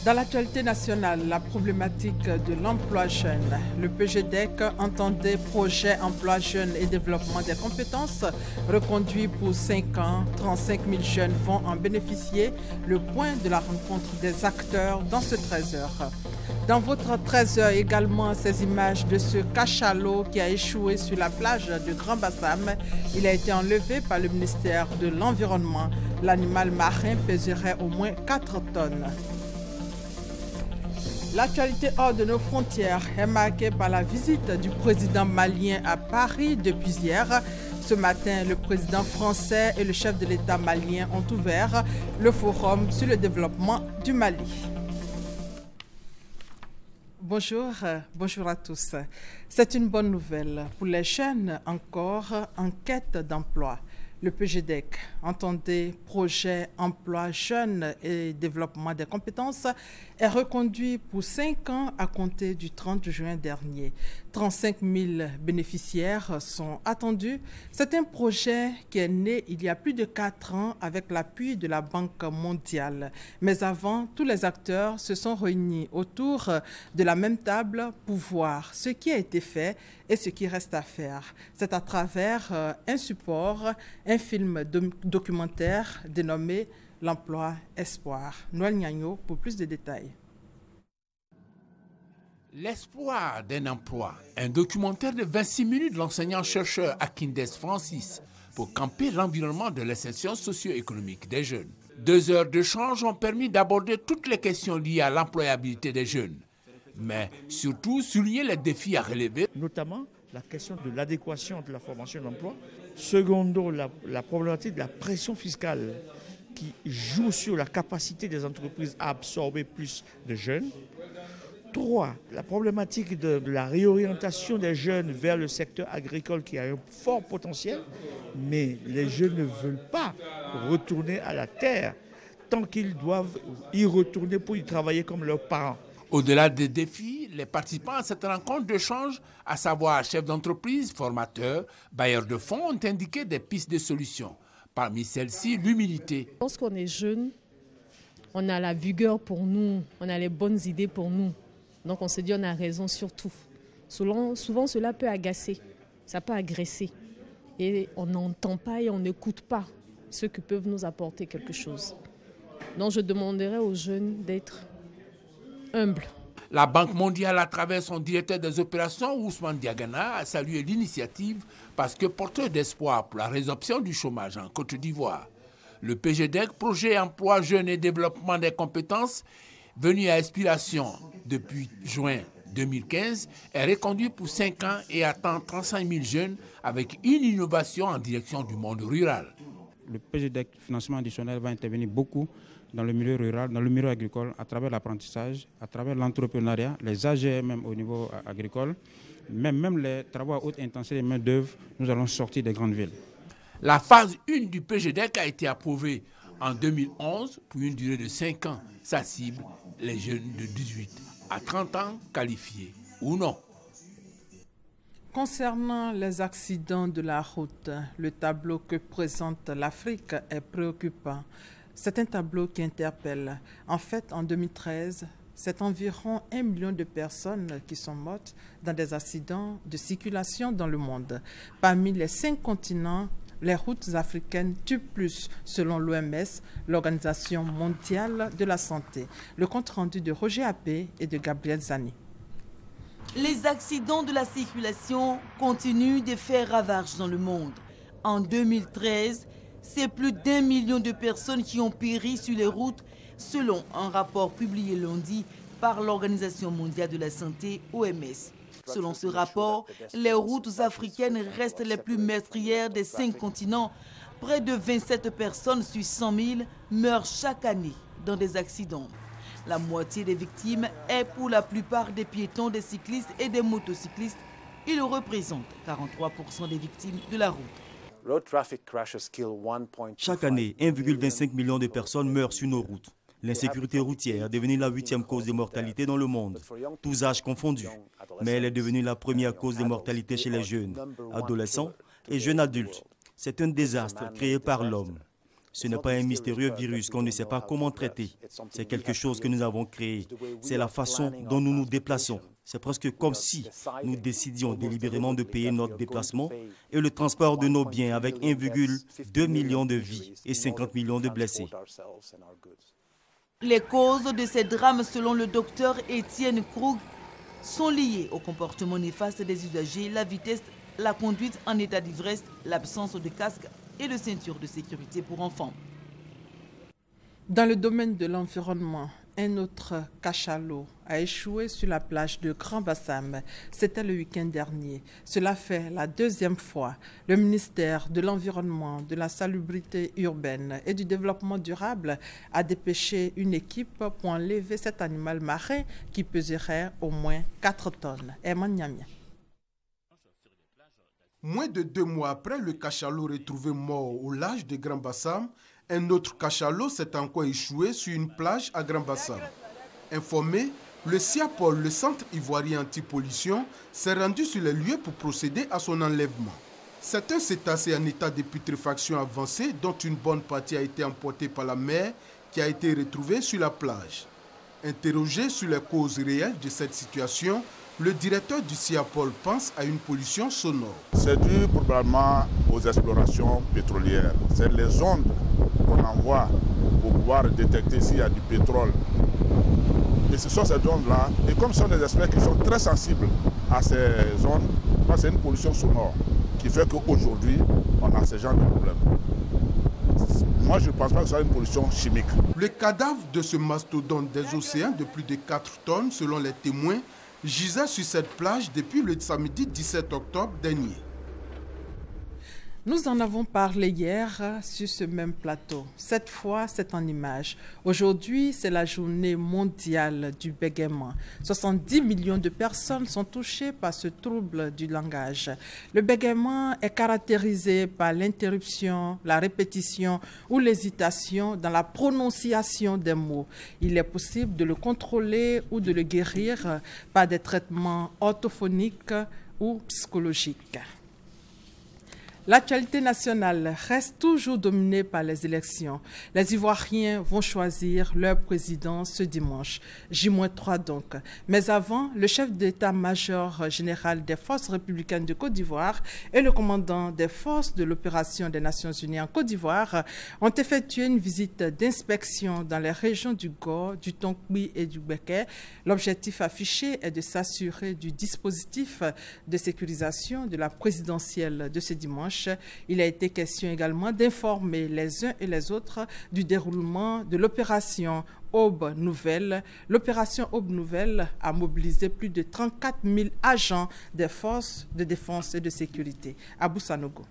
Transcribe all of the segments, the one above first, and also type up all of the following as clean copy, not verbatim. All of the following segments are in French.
Dans l'actualité nationale, la problématique de l'emploi jeune. Le PGDEC entendait projet emploi jeune et développement des compétences reconduit pour 5 ans. 35 000 jeunes vont en bénéficier. Le point de la rencontre des acteurs dans ce 13h. Dans votre 13h également, ces images de ce cachalot qui a échoué sur la plage de Grand Bassam. Il a été enlevé par le ministère de l'Environnement. L'animal marin pèserait au moins 4 tonnes. L'actualité hors de nos frontières est marquée par la visite du président malien à Paris depuis hier. Ce matin, le président français et le chef de l'État malien ont ouvert le forum sur le développement du Mali. Bonjour, bonjour à tous. C'est une bonne nouvelle pour les jeunes encore en quête d'emploi. Le PGDEC entendait projet emploi jeunes et développement des compétences est reconduit pour 5 ans à compter du 30 juin dernier. 35 000 bénéficiaires sont attendus. C'est un projet qui est né il y a plus de 4 ans avec l'appui de la Banque mondiale. Mais avant, tous les acteurs se sont réunis autour de la même table pour voir ce qui a été fait et ce qui reste à faire. C'est à travers un support, un film documentaire dénommé L'emploi espoir. Noël Niagno pour plus de détails. L'espoir d'un emploi, un documentaire de 26 minutes de l'enseignant-chercheur Akindes Francis pour camper l'environnement de l'insertion socio-économique des jeunes. 2 heures d'échange ont permis d'aborder toutes les questions liées à l'employabilité des jeunes, mais surtout souligner les défis à relever. Notamment la question de l'adéquation de la formation d'emploi. Secondo, la problématique de la pression fiscale qui joue sur la capacité des entreprises à absorber plus de jeunes. 3, la problématique de la réorientation des jeunes vers le secteur agricole qui a un fort potentiel, mais les jeunes ne veulent pas retourner à la terre tant qu'ils doivent y retourner pour y travailler comme leurs parents. Au-delà des défis, les participants à cette rencontre d'échange, à savoir chefs d'entreprise, formateurs, bailleurs de fonds, ont indiqué des pistes de solutions. Parmi celles-ci, l'humilité. Lorsqu'on est jeune, on a la vigueur pour nous, on a les bonnes idées pour nous. Donc on se dit on a raison sur tout. Souvent cela peut agacer, ça peut agresser. Et on n'entend pas et on n'écoute pas ceux qui peuvent nous apporter quelque chose. Donc je demanderais aux jeunes d'être humbles. La Banque mondiale, à travers son directeur des opérations, Ousmane Diagana, a salué l'initiative parce que porteur d'espoir pour la résorption du chômage en Côte d'Ivoire. Le PGDEC, projet emploi jeunes et développement des compétences, venu à expiration depuis juin 2015, est reconduit pour 5 ans et attend 35 000 jeunes avec une innovation en direction du monde rural. Le PGDEC financement additionnel va intervenir beaucoup dans le milieu rural, dans le milieu agricole, à travers l'apprentissage, à travers l'entrepreneuriat, les AGM même au niveau agricole, même les travaux à haute intensité des main-d'œuvre, nous allons sortir des grandes villes. La phase 1 du PGDEC a été approuvée en 2011 pour une durée de 5 ans. Sa cible, les jeunes de 18 à 30 ans qualifiés ou non. Concernant les accidents de la route, le tableau que présente l'Afrique est préoccupant. C'est un tableau qui interpelle. En fait, en 2013, c'est environ 1 million de personnes qui sont mortes dans des accidents de circulation dans le monde. Parmi les 5 continents, les routes africaines tuent plus, selon l'OMS, l'Organisation mondiale de la santé. Le compte rendu de Roger Appé et de Gabriel Zani. Les accidents de la circulation continuent de faire ravage dans le monde. En 2013, c'est plus d'1 million de personnes qui ont péri sur les routes, selon un rapport publié lundi par l'Organisation mondiale de la santé, OMS. Selon ce rapport, les routes africaines restent les plus meurtrières des 5 continents. Près de 27 personnes sur 100 000 meurent chaque année dans des accidents. La moitié des victimes est pour la plupart des piétons, des cyclistes et des motocyclistes. Ils représentent 43% des victimes de la route. Chaque année, 1,25 million de personnes meurent sur nos routes. L'insécurité routière est devenue la 8e cause de mortalité dans le monde, tous âges confondus. Mais elle est devenue la première cause de mortalité chez les jeunes, adolescents et jeunes adultes. C'est un désastre créé par l'homme. Ce n'est pas un mystérieux virus qu'on ne sait pas comment traiter. C'est quelque chose que nous avons créé. C'est la façon dont nous nous déplaçons. C'est presque comme si nous décidions délibérément de payer notre déplacement et le transport de nos biens avec 1,2 million de vies et 50 millions de blessés. Les causes de ces drames, selon le docteur Étienne Krug, sont liées au comportement néfaste des usagers, la vitesse, la conduite en état d'ivresse, l'absence de casque et de ceinture de sécurité pour enfants. Dans le domaine de l'environnement, un autre cachalot a échoué sur la plage de Grand Bassam. C'était le week-end dernier. Cela fait la deuxième fois. Le ministère de l'Environnement, de la Salubrité urbaine et du Développement durable a dépêché une équipe pour enlever cet animal marin qui peserait au moins 4 tonnes. Herman Niamia. Moins de 2 mois après le cachalot retrouvé mort au large de Grand Bassam, un autre cachalot s'est encore échoué sur une plage à Grand Bassam. Informé, le CIAPOL, le Centre ivoirien anti-pollution, s'est rendu sur les lieux pour procéder à son enlèvement. C'est un cétacé en état de putréfaction avancée dont une bonne partie a été emportée par la mer qui a été retrouvée sur la plage. Interrogé sur les causes réelles de cette situation, le directeur du CIAPOL pense à une pollution sonore. C'est dû probablement aux explorations pétrolières. C'est les ondes qu'on envoie pour pouvoir détecter s'il y a du pétrole. Et ce sont ces ondes-là. Et comme ce sont des experts qui sont très sensibles à ces ondes, c'est une pollution sonore qui fait qu'aujourd'hui, on a ce genre de problème. Moi, je ne pense pas que ce soit une pollution chimique. Le cadavre de ce mastodonte des océans de plus de 4 tonnes, selon les témoins, gisait sur cette plage depuis le samedi 17 octobre dernier. Nous en avons parlé hier sur ce même plateau. Cette fois, c'est en images. Aujourd'hui, c'est la journée mondiale du bégaiement. 70 millions de personnes sont touchées par ce trouble du langage. Le bégaiement est caractérisé par l'interruption, la répétition ou l'hésitation dans la prononciation des mots. Il est possible de le contrôler ou de le guérir par des traitements orthophoniques ou psychologiques. L'actualité nationale reste toujours dominée par les élections. Les Ivoiriens vont choisir leur président ce dimanche, J-3 donc. Mais avant, le chef d'état-major général des forces républicaines de Côte d'Ivoire et le commandant des forces de l'opération des Nations Unies en Côte d'Ivoire ont effectué une visite d'inspection dans les régions du Gor, du Tonkui et du Beké. L'objectif affiché est de s'assurer du dispositif de sécurisation de la présidentielle de ce dimanche. Il a été question également d'informer les uns et les autres du déroulement de l'opération Aube Nouvelle. L'opération Aube Nouvelle a mobilisé plus de 34 000 agents des forces de défense et de sécurité. Abou Sanogo.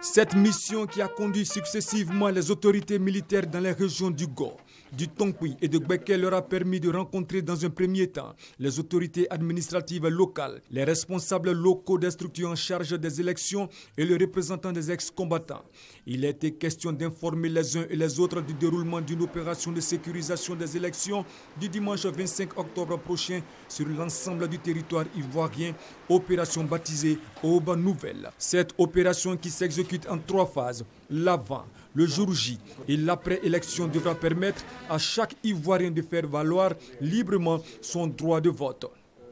Cette mission qui a conduit successivement les autorités militaires dans les régions du Gor, du Tonkui et de Beké leur a permis de rencontrer dans un premier temps les autorités administratives locales, les responsables locaux des structures en charge des élections et les représentants des ex-combattants. Il a été question d'informer les uns et les autres du déroulement d'une opération de sécurisation des élections du dimanche 25 octobre prochain sur l'ensemble du territoire ivoirien, opération baptisée Aube Nouvelle. Cette opération qui s'exécute en 3 phases, l'avant, le jour J et l'après-élection devra permettre à chaque Ivoirien de faire valoir librement son droit de vote.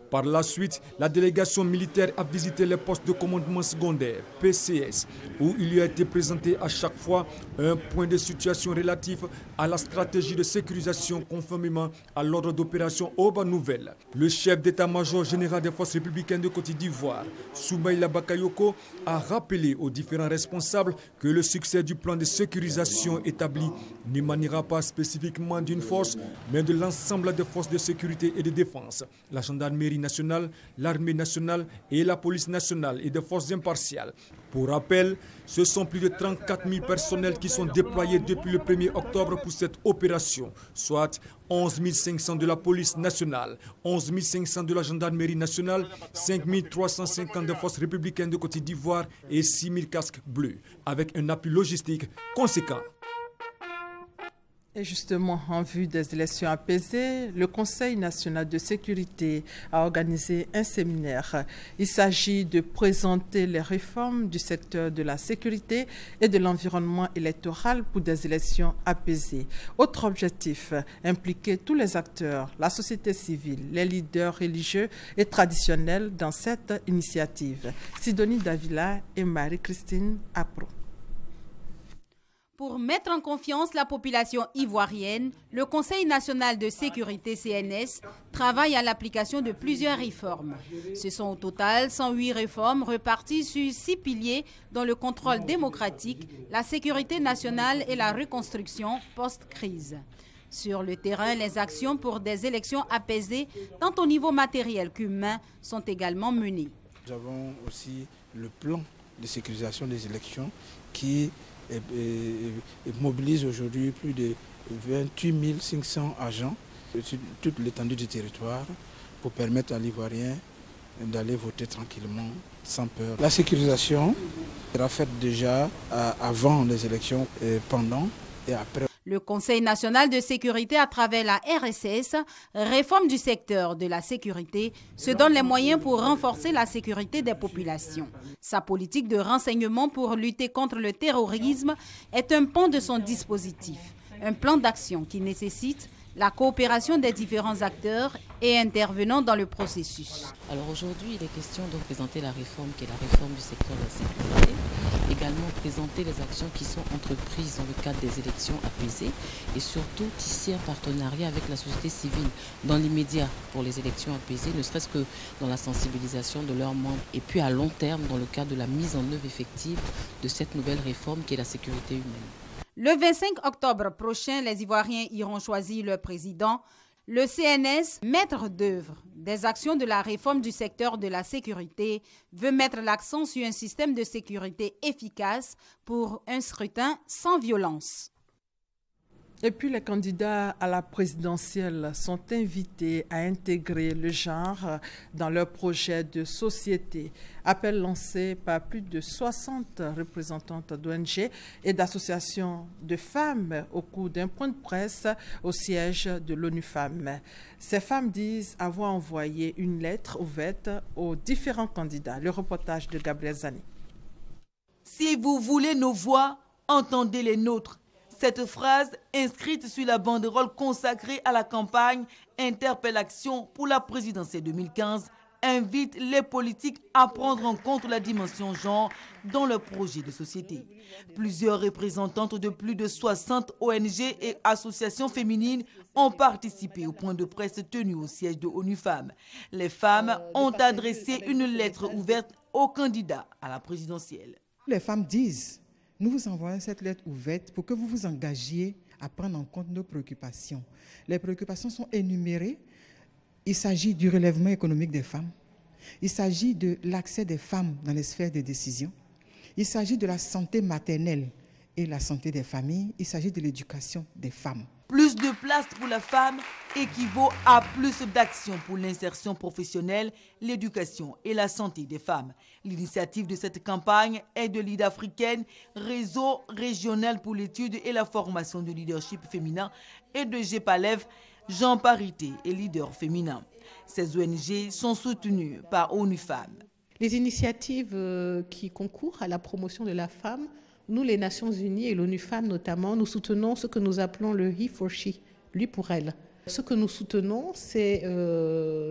Par la suite, la délégation militaire a visité les postes de commandement secondaire, PCS, où il lui a été présenté à chaque fois un point de situation relatif à la stratégie de sécurisation conformément à l'ordre d'opération Aube Nouvelle. Le chef d'état-major général des forces républicaines de Côte d'Ivoire, Soumaïla Bakayoko, a rappelé aux différents responsables que le succès du plan de sécurisation établi n'émanera pas spécifiquement d'une force, mais de l'ensemble des forces de sécurité et de défense. La gendarmerie nationale, l'armée nationale et la police nationale et des forces impartiales. Pour rappel, ce sont plus de 34 000 personnels qui sont déployés depuis le 1er octobre pour cette opération, soit 11 500 de la police nationale, 11 500 de la gendarmerie nationale, 5 350 des forces républicaines de Côte d'Ivoire et 6 000 casques bleus, avec un appui logistique conséquent. Et justement, en vue des élections apaisées, le Conseil national de sécurité a organisé un séminaire. Il s'agit de présenter les réformes du secteur de la sécurité et de l'environnement électoral pour des élections apaisées. Autre objectif, impliquer tous les acteurs, la société civile, les leaders religieux et traditionnels dans cette initiative. Sidonie Davila et Marie-Christine Apro. Pour mettre en confiance la population ivoirienne, le Conseil national de sécurité CNS travaille à l'application de plusieurs réformes. Ce sont au total 108 réformes reparties sur 6 piliers dont le contrôle démocratique, la sécurité nationale et la reconstruction post-crise. Sur le terrain, les actions pour des élections apaisées, tant au niveau matériel qu'humain, sont également menées. Nous avons aussi le plan de sécurisation des élections qui mobilise aujourd'hui plus de 28 500 agents sur toute l'étendue du territoire pour permettre à l'Ivoirien d'aller voter tranquillement, sans peur. La sécurisation sera faite déjà avant les élections, pendant et après. Le Conseil national de sécurité, à travers la RSS, réforme du secteur de la sécurité, se donne les moyens pour renforcer la sécurité des populations. Sa politique de renseignement pour lutter contre le terrorisme est un pan de son dispositif, un plan d'action qui nécessite la coopération des différents acteurs et intervenants dans le processus. Alors aujourd'hui, il est question de présenter la réforme qui est la réforme du secteur de la sécurité, également présenter les actions qui sont entreprises dans le cadre des élections apaisées et surtout tisser un partenariat avec la société civile dans l'immédiat pour les élections apaisées, ne serait-ce que dans la sensibilisation de leurs membres et puis à long terme dans le cadre de la mise en œuvre effective de cette nouvelle réforme qui est la sécurité humaine. Le 25 octobre prochain, les Ivoiriens iront choisir leur président. Le CNS, maître d'œuvre des actions de la réforme du secteur de la sécurité, veut mettre l'accent sur un système de sécurité efficace pour un scrutin sans violence. Et puis les candidats à la présidentielle sont invités à intégrer le genre dans leur projet de société. Appel lancé par plus de 60 représentantes d'ONG et d'associations de femmes au cours d'un point de presse au siège de l'ONU Femmes. Ces femmes disent avoir envoyé une lettre ouverte aux différents candidats. Le reportage de Gabriel Zani. Si vous voulez nos voix, entendez les nôtres. Cette phrase, inscrite sur la banderole consacrée à la campagne Interpellation pour la présidentielle 2015, invite les politiques à prendre en compte la dimension genre dans leur projet de société. Plusieurs représentantes de plus de 60 ONG et associations féminines ont participé au point de presse tenu au siège de ONU Femmes. Les femmes ont adressé une lettre ouverte aux candidats à la présidentielle. Les femmes disent: nous vous envoyons cette lettre ouverte pour que vous vous engagiez à prendre en compte nos préoccupations. Les préoccupations sont énumérées. Il s'agit du relèvement économique des femmes. Il s'agit de l'accès des femmes dans les sphères de décision. Il s'agit de la santé maternelle et la santé des familles. Il s'agit de l'éducation des femmes. Plus de place pour la femme équivaut à plus d'actions pour l'insertion professionnelle, l'éducation et la santé des femmes. L'initiative de cette campagne est de l'IDA africaine, réseau régional pour l'étude et la formation de leadership féminin, et de GEPALEV, Jean Parité et leader féminin. Ces ONG sont soutenues par ONU Femmes. Les initiatives qui concourent à la promotion de la femme, nous, les Nations Unies et l'ONU Femmes notamment, nous soutenons ce que nous appelons le He for She, lui pour elle. Ce que nous soutenons, c'est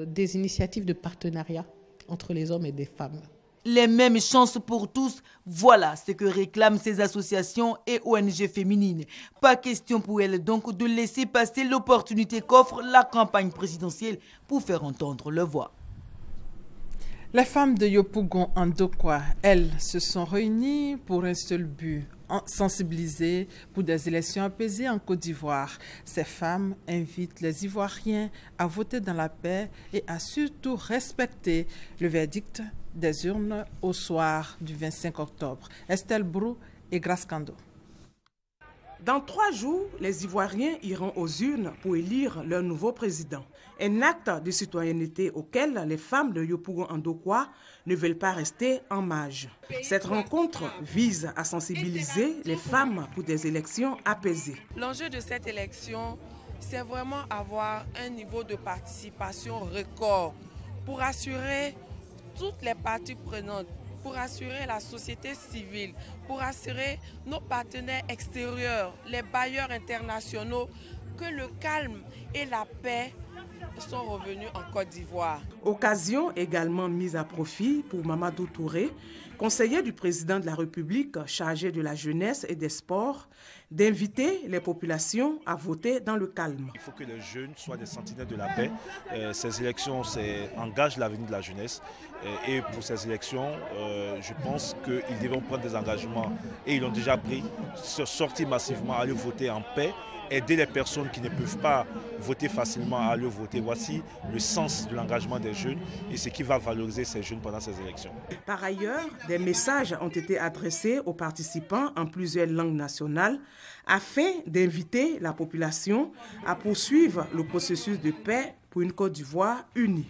des initiatives de partenariat entre les hommes et les femmes. Les mêmes chances pour tous, voilà ce que réclament ces associations et ONG féminines. Pas question pour elles donc de laisser passer l'opportunité qu'offre la campagne présidentielle pour faire entendre leur voix. Les femmes de Yopougon en Dokwa, elles, se sont réunies pour un seul but, sensibiliser pour des élections apaisées en Côte d'Ivoire. Ces femmes invitent les Ivoiriens à voter dans la paix et à surtout respecter le verdict des urnes au soir du 25 octobre. Estelle Brou et Grace Kando. Dans 3 jours, les Ivoiriens iront aux urnes pour élire leur nouveau président. Un acte de citoyenneté auquel les femmes de Yopougon-Ndokwa ne veulent pas rester en marge. Cette rencontre vise à sensibiliser les femmes pour des élections apaisées. L'enjeu de cette élection, c'est vraiment avoir un niveau de participation record pour assurer toutes les parties prenantes, pour assurer la société civile, pour assurer nos partenaires extérieurs, les bailleurs internationaux, que le calme et la paix sont revenus en Côte d'Ivoire. Occasion également mise à profit pour Mamadou Touré, conseiller du président de la République chargé de la jeunesse et des sports, d'inviter les populations à voter dans le calme. Il faut que les jeunes soient des sentinelles de la paix. Ces élections engagent l'avenir de la jeunesse. Et pour ces élections, je pense qu'ils devront prendre des engagements, et ils l'ont déjà pris, sortir massivement, aller voter en paix, aider les personnes qui ne peuvent pas voter facilement à aller voter. Voici le sens de l'engagement des jeunes et ce qui va valoriser ces jeunes pendant ces élections. Par ailleurs, des messages ont été adressés aux participants en plusieurs langues nationales afin d'inviter la population à poursuivre le processus de paix pour une Côte d'Ivoire unie.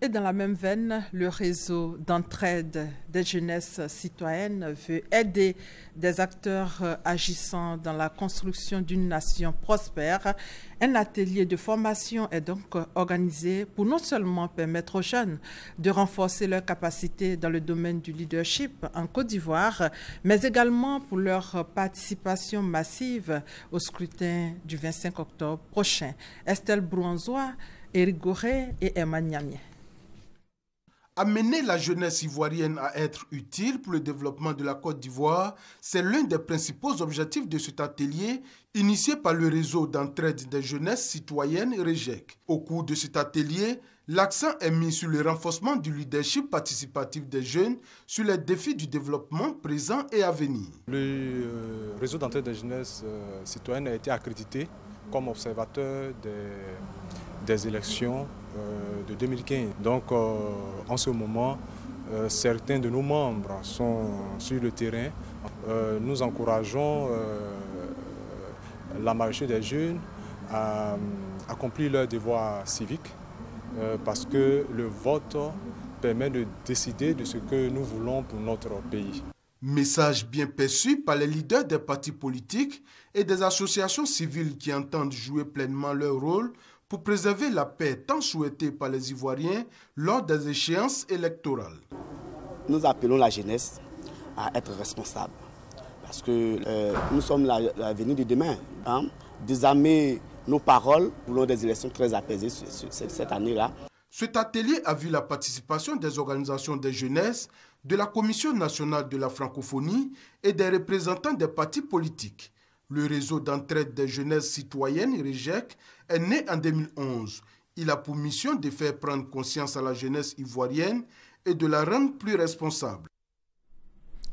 Et dans la même veine, le réseau d'entraide des jeunesses citoyennes veut aider des acteurs agissant dans la construction d'une nation prospère. Un atelier de formation est donc organisé pour non seulement permettre aux jeunes de renforcer leurs capacités dans le domaine du leadership en Côte d'Ivoire, mais également pour leur participation massive au scrutin du 25 octobre prochain. Estelle Brouanzois, Éric Goré et Emma Niamie. Amener la jeunesse ivoirienne à être utile pour le développement de la Côte d'Ivoire, c'est l'un des principaux objectifs de cet atelier initié par le réseau d'entraide des jeunesses citoyennes REJEC. Au cours de cet atelier, l'accent est mis sur le renforcement du leadership participatif des jeunes sur les défis du développement présent et à venir. Le réseau d'entraide des jeunesses citoyennes a été accrédité comme observateur des élections de 2015. Donc en ce moment, certains de nos membres sont sur le terrain. Nous encourageons la majorité des jeunes à accomplir leur devoir civique parce que le vote permet de décider de ce que nous voulons pour notre pays. Message bien perçu par les leaders des partis politiques et des associations civiles qui entendent jouer pleinement leur rôle pour préserver la paix tant souhaitée par les Ivoiriens lors des échéances électorales. Nous appelons la jeunesse à être responsable parce que nous sommes l'avenir de demain. Hein? Désarmer nos paroles, nous voulons des élections très apaisées cette année-là. Cet atelier a vu la participation des organisations des jeunesses, de la Commission nationale de la francophonie et des représentants des partis politiques. Le réseau d'entraide des jeunesses citoyennes, REJEC, est né en 2011. Il a pour mission de faire prendre conscience à la jeunesse ivoirienne et de la rendre plus responsable.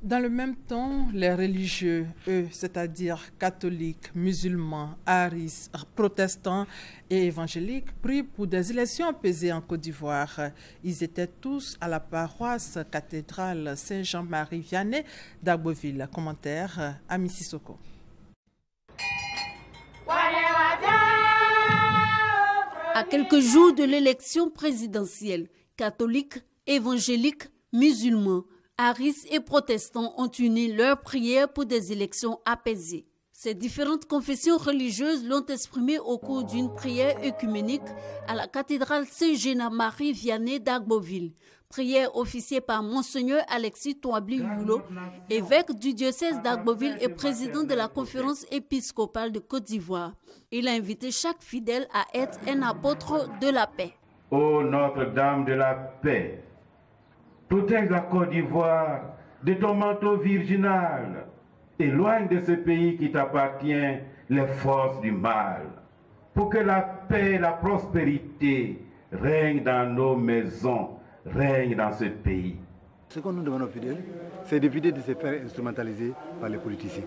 Dans le même temps, les religieux, eux, c'est-à-dire catholiques, musulmans, haris, protestants et évangéliques, prient pour des élections apaisées en Côte d'Ivoire. Ils étaient tous à la paroisse cathédrale Saint-Jean-Marie Vianney d'Agboville. Commentaire à Mississoko. À quelques jours de l'élection présidentielle, catholiques, évangéliques, musulmans, haris et protestants ont uni leurs prières pour des élections apaisées. Ces différentes confessions religieuses l'ont exprimé au cours d'une prière œcuménique à la cathédrale Saint-Jean-Marie Vianney d'Agboville. Prière officiée par Monseigneur Alexis Touabli-Yulo, évêque du diocèse d'Agboville et président de la conférence épiscopale de Côte d'Ivoire. Il a invité chaque fidèle à être un apôtre de la paix. Ô Notre-Dame de la paix, protège la Côte d'Ivoire de ton manteau virginal. Éloigne de ce pays qui t'appartient les forces du mal, pour que la paix et la prospérité règnent dans nos maisons, règnent dans ce pays. Ce qu'on nous demande aux fidèles, c'est d'éviter de se faire instrumentaliser par les politiciens.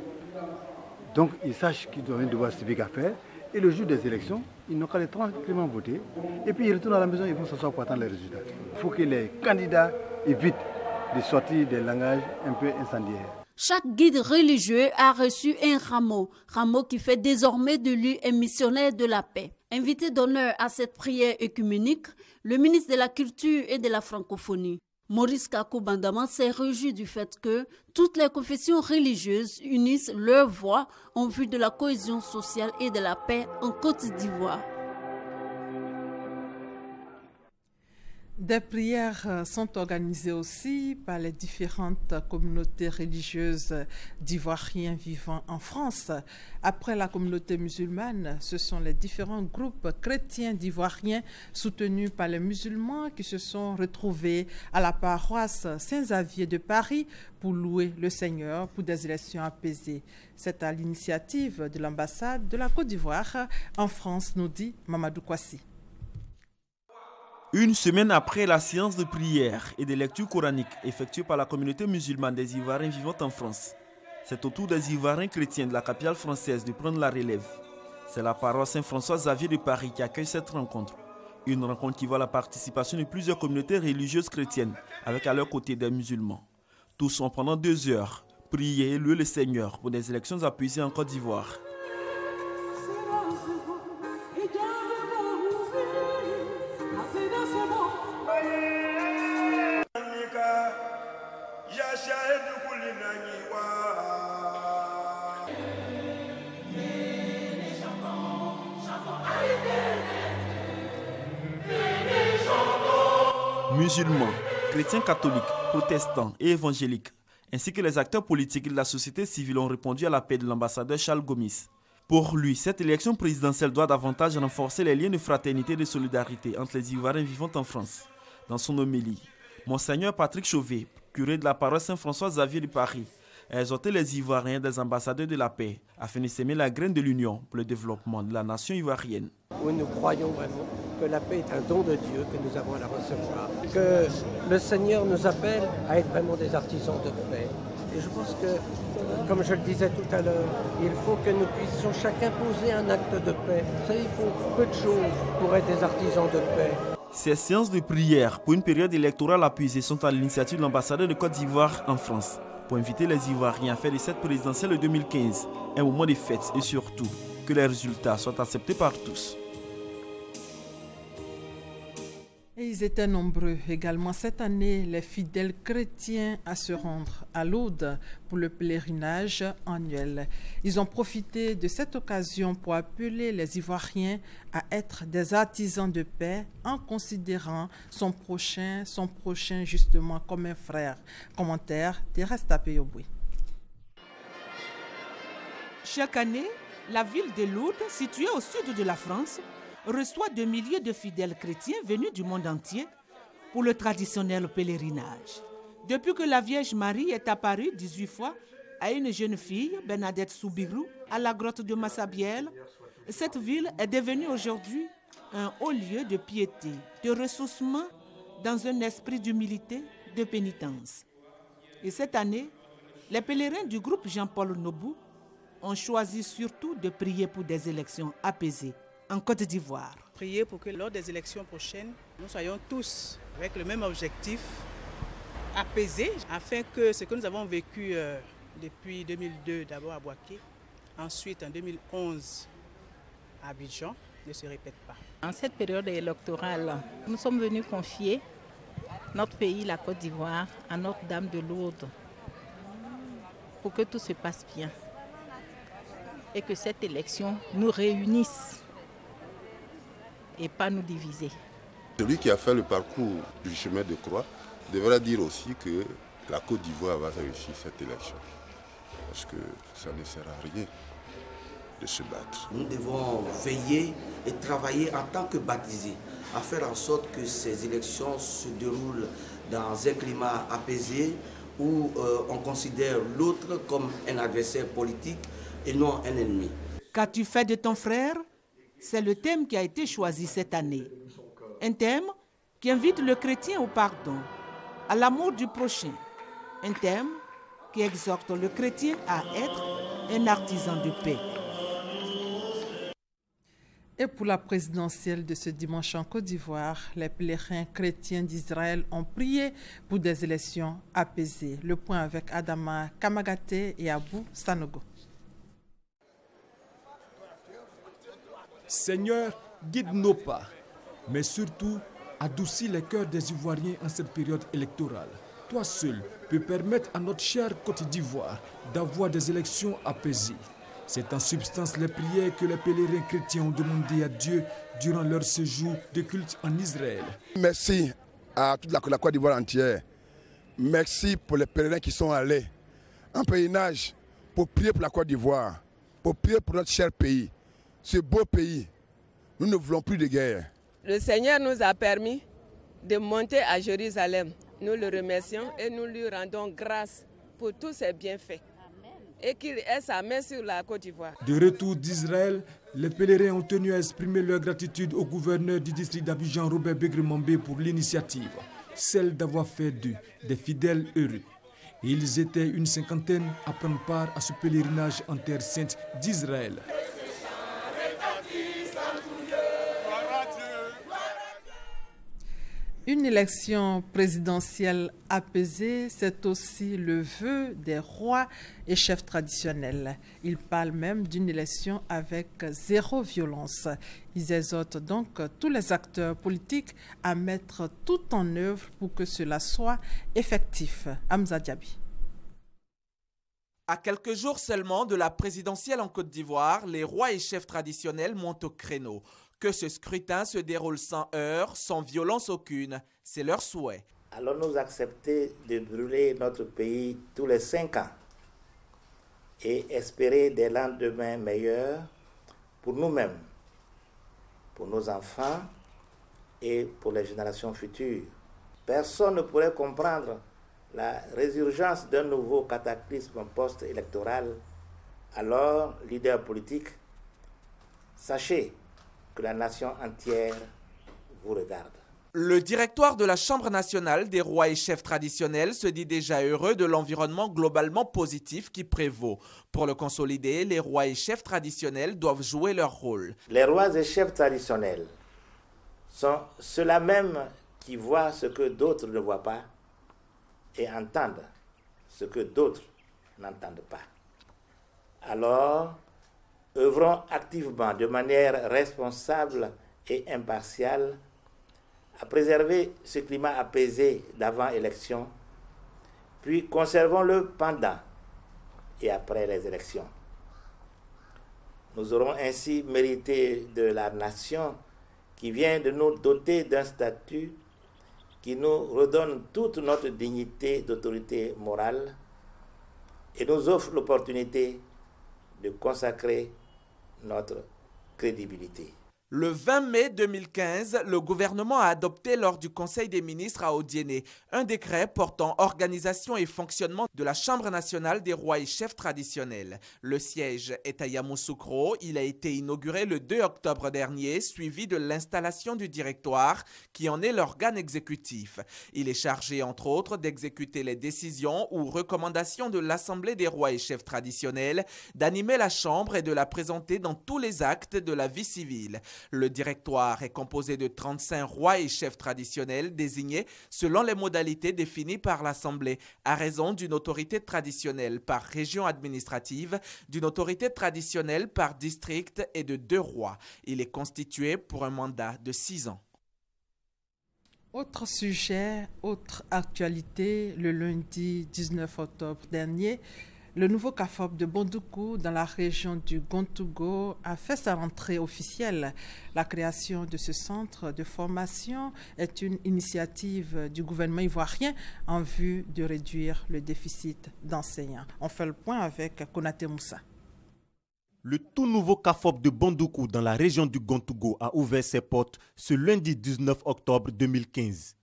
Donc ils sachent qu'ils ont un devoir civique à faire, et le jour des élections, ils n'ont qu'à les tranquillement voter, et puis ils retournent à la maison, ils vont s'asseoir pour attendre les résultats. Il faut que les candidats évitent de sortir des langages un peu incendiaires. Chaque guide religieux a reçu un rameau qui fait désormais de lui un missionnaire de la paix. Invité d'honneur à cette prière œcuménique, le ministre de la Culture et de la Francophonie, Maurice Kakou Bandaman, s'est réjoui du fait que toutes les confessions religieuses unissent leurs voix en vue de la cohésion sociale et de la paix en Côte d'Ivoire. Des prières sont organisées aussi par les différentes communautés religieuses d'Ivoiriens vivant en France. Après la communauté musulmane, ce sont les différents groupes chrétiens d'Ivoiriens soutenus par les musulmans qui se sont retrouvés à la paroisse Saint-Xavier de Paris pour louer le Seigneur pour des élections apaisées. C'est à l'initiative de l'ambassade de la Côte d'Ivoire en France, nous dit Mamadou Kwasi. Une semaine après la séance de prière et de lecture coranique effectuée par la communauté musulmane des Ivoiriens vivant en France, c'est au tour des Ivoiriens chrétiens de la capitale française de prendre la relève. C'est la paroisse Saint-François-Xavier de Paris qui accueille cette rencontre. Une rencontre qui voit la participation de plusieurs communautés religieuses chrétiennes avec à leur côté des musulmans. Tous ont pendant 2 heures prié et loué le Seigneur pour des élections apaisées en Côte d'Ivoire. Musulmans, chrétiens catholiques, protestants et évangéliques, ainsi que les acteurs politiques de la société civile ont répondu à l'appel de l'ambassadeur Charles Gomis. Pour lui, cette élection présidentielle doit davantage renforcer les liens de fraternité et de solidarité entre les Ivoiriens vivant en France. Dans son homélie, Monseigneur Patrick Chauvet, curé de la paroisse Saint-François-Xavier de Paris, a exhorté les Ivoiriens des ambassadeurs de la paix afin de s'aimer la graine de l'union pour le développement de la nation ivoirienne. Où nous croyons vraiment que la paix est un don de Dieu, que nous avons à la recevoir, que le Seigneur nous appelle à être vraiment des artisans de paix. Et je pense que, comme je le disais tout à l'heure, il faut que nous puissions chacun poser un acte de paix. Vous savez, il faut peu de choses pour être des artisans de paix. Ces séances de prière pour une période électorale apaisée sont à l'initiative de l'ambassadeur de Côte d'Ivoire en France pour inviter les Ivoiriens à faire de cette présidentielle de 2015 un moment de fête et surtout que les résultats soient acceptés par tous. Et ils étaient nombreux également cette année, les fidèles chrétiens à se rendre à Lourdes pour le pèlerinage annuel. Ils ont profité de cette occasion pour appeler les Ivoiriens à être des artisans de paix en considérant son prochain justement comme un frère. Commentaire Thérèse Tapé-Yoboué. Chaque année, la ville de Lourdes, située au sud de la France, reçoit des milliers de fidèles chrétiens venus du monde entier pour le traditionnel pèlerinage. Depuis que la Vierge Marie est apparue 18 fois à une jeune fille, Bernadette Soubirou, à la grotte de Massabielle, cette ville est devenue aujourd'hui un haut lieu de piété, de ressourcement dans un esprit d'humilité, de pénitence. Et cette année, les pèlerins du groupe Jean-Paul Nobou ont choisi surtout de prier pour des élections apaisées en Côte d'Ivoire. Prier pour que lors des élections prochaines, nous soyons tous avec le même objectif, apaisés, afin que ce que nous avons vécu depuis 2002, d'abord à Bouaké, ensuite en 2011 à Abidjan, ne se répète pas. En cette période électorale, nous sommes venus confier notre pays, la Côte d'Ivoire, à Notre-Dame de Lourdes, pour que tout se passe bien et que cette élection nous réunisse et pas nous diviser. Celui qui a fait le parcours du chemin de croix devrait dire aussi que la Côte d'Ivoire va réussir cette élection. Parce que ça ne sert à rien de se battre. Nous devons veiller et travailler en tant que baptisés à faire en sorte que ces élections se déroulent dans un climat apaisé où on considère l'autre comme un adversaire politique et non un ennemi. Qu'as-tu fait de ton frère? C'est le thème qui a été choisi cette année. Un thème qui invite le chrétien au pardon, à l'amour du prochain. Un thème qui exhorte le chrétien à être un artisan de paix. Et pour la présidentielle de ce dimanche en Côte d'Ivoire, les pèlerins chrétiens d'Israël ont prié pour des élections apaisées. Le point avec Adama Kamagate et Abou Sanogo. Seigneur, guide nos pas, mais surtout adoucis les cœurs des Ivoiriens en cette période électorale. Toi seul peux permettre à notre chère Côte d'Ivoire d'avoir des élections apaisées. C'est en substance les prières que les pèlerins chrétiens ont demandé à Dieu durant leur séjour de culte en Israël. Merci à toute la Côte d'Ivoire entière. Merci pour les pèlerins qui sont allés en pèlerinage pour prier pour la Côte d'Ivoire, pour prier pour notre cher pays. Ce beau pays, nous ne voulons plus de guerre. Le Seigneur nous a permis de monter à Jérusalem. Nous le remercions et nous lui rendons grâce pour tous ses bienfaits. Et qu'il ait sa main sur la Côte d'Ivoire. De retour d'Israël, les pèlerins ont tenu à exprimer leur gratitude au gouverneur du district d'Abidjan, Robert Begremambé, pour l'initiative, celle d'avoir fait d'eux des fidèles heureux. Et ils étaient une cinquantaine à prendre part à ce pèlerinage en terre sainte d'Israël. Une élection présidentielle apaisée, c'est aussi le vœu des rois et chefs traditionnels. Ils parlent même d'une élection avec zéro violence. Ils exhortent donc tous les acteurs politiques à mettre tout en œuvre pour que cela soit effectif. Hamza Diaby. À quelques jours seulement de la présidentielle en Côte d'Ivoire, les rois et chefs traditionnels montent au créneau. Que ce scrutin se déroule sans heurts, sans violence aucune, c'est leur souhait. Allons-nous accepter de brûler notre pays tous les 5 ans et espérer des lendemains meilleurs pour nous-mêmes, pour nos enfants et pour les générations futures? Personne ne pourrait comprendre la résurgence d'un nouveau cataclysme post-électoral. Alors, leaders politiques, sachez que la nation entière vous regarde. Le directoire de la Chambre nationale des rois et chefs traditionnels se dit déjà heureux de l'environnement globalement positif qui prévaut. Pour le consolider, les rois et chefs traditionnels doivent jouer leur rôle. Les rois et chefs traditionnels sont ceux-là même qui voient ce que d'autres ne voient pas et entendent ce que d'autres n'entendent pas. Alors, œuvrons activement de manière responsable et impartiale à préserver ce climat apaisé d'avant-élection, puis conservons-le pendant et après les élections. Nous aurons ainsi mérité de la nation qui vient de nous doter d'un statut qui nous redonne toute notre dignité d'autorité morale et nous offre l'opportunité de consacrer notre crédibilité. Le 20 mai 2015, le gouvernement a adopté lors du Conseil des ministres à Odiéné un décret portant organisation et fonctionnement de la Chambre nationale des rois et chefs traditionnels. Le siège est à Yamoussoukro. Il a été inauguré le 2 octobre dernier, suivi de l'installation du directoire qui en est l'organe exécutif. Il est chargé, entre autres, d'exécuter les décisions ou recommandations de l'Assemblée des rois et chefs traditionnels, d'animer la Chambre et de la présenter dans tous les actes de la vie civile. Le directoire est composé de 35 rois et chefs traditionnels désignés selon les modalités définies par l'Assemblée, à raison d'une autorité traditionnelle par région administrative, d'une autorité traditionnelle par district et de 2 rois. Il est constitué pour un mandat de 6 ans. Autre sujet, autre actualité, le lundi 19 octobre dernier, le nouveau CAFOP de Bondoukou dans la région du Gontougo a fait sa rentrée officielle. La création de ce centre de formation est une initiative du gouvernement ivoirien en vue de réduire le déficit d'enseignants. On fait le point avec Konaté Moussa. Le tout nouveau CAFOP de Bondoukou dans la région du Gontougo a ouvert ses portes ce lundi 19 octobre 2015.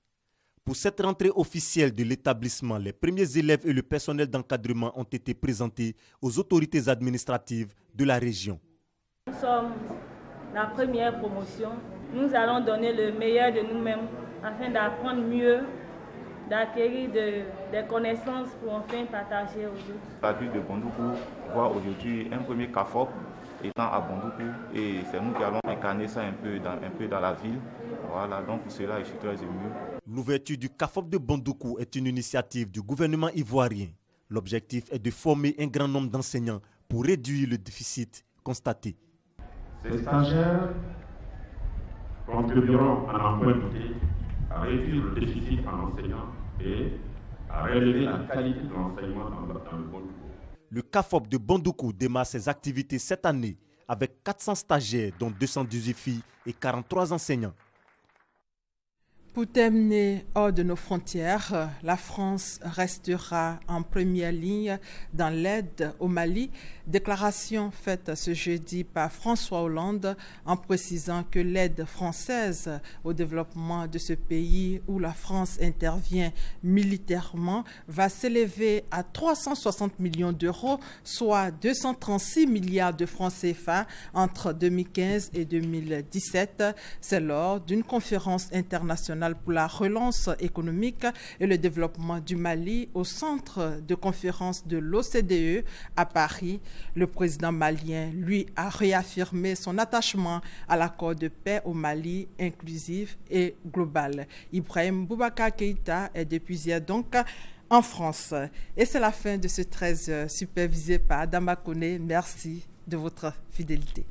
Pour cette rentrée officielle de l'établissement, les premiers élèves et le personnel d'encadrement ont été présentés aux autorités administratives de la région. Nous sommes la première promotion. Nous allons donner le meilleur de nous-mêmes afin d'apprendre mieux, d'acquérir des connaissances pour enfin partager aux autres. La ville de Bondoukou voit aujourd'hui un premier CAFOP étant à Bondoukou et c'est nous qui allons incarner ça un peu dans la ville. Voilà, donc pour cela, je suis très ému. L'ouverture du CAFOP de Bondoukou est une initiative du gouvernement ivoirien. L'objectif est de former un grand nombre d'enseignants pour réduire le déficit constaté. Ces stagiaires contribueront en emploi douté à réduire le déficit en enseignants et à relever la qualité de l'enseignement dans le Bondoukou. Le CAFOP de Bondoukou démarre ses activités cette année avec 400 stagiaires, dont 218 filles et 43 enseignants. Pour terminer hors de nos frontières, la France restera en première ligne dans l'aide au Mali. Déclaration faite ce jeudi par François Hollande en précisant que l'aide française au développement de ce pays où la France intervient militairement va s'élever à 360 millions d'euros, soit 236 milliards de francs CFA entre 2015 et 2017. C'est lors d'une conférence internationale pour la relance économique et le développement du Mali au centre de conférence de l'OCDE à Paris. Le président malien, lui, a réaffirmé son attachement à l'accord de paix au Mali inclusif et global. Ibrahim Boubacar Keïta est depuis hier donc en France. Et c'est la fin de ce 13 supervisé par Adama Kone. Merci de votre fidélité.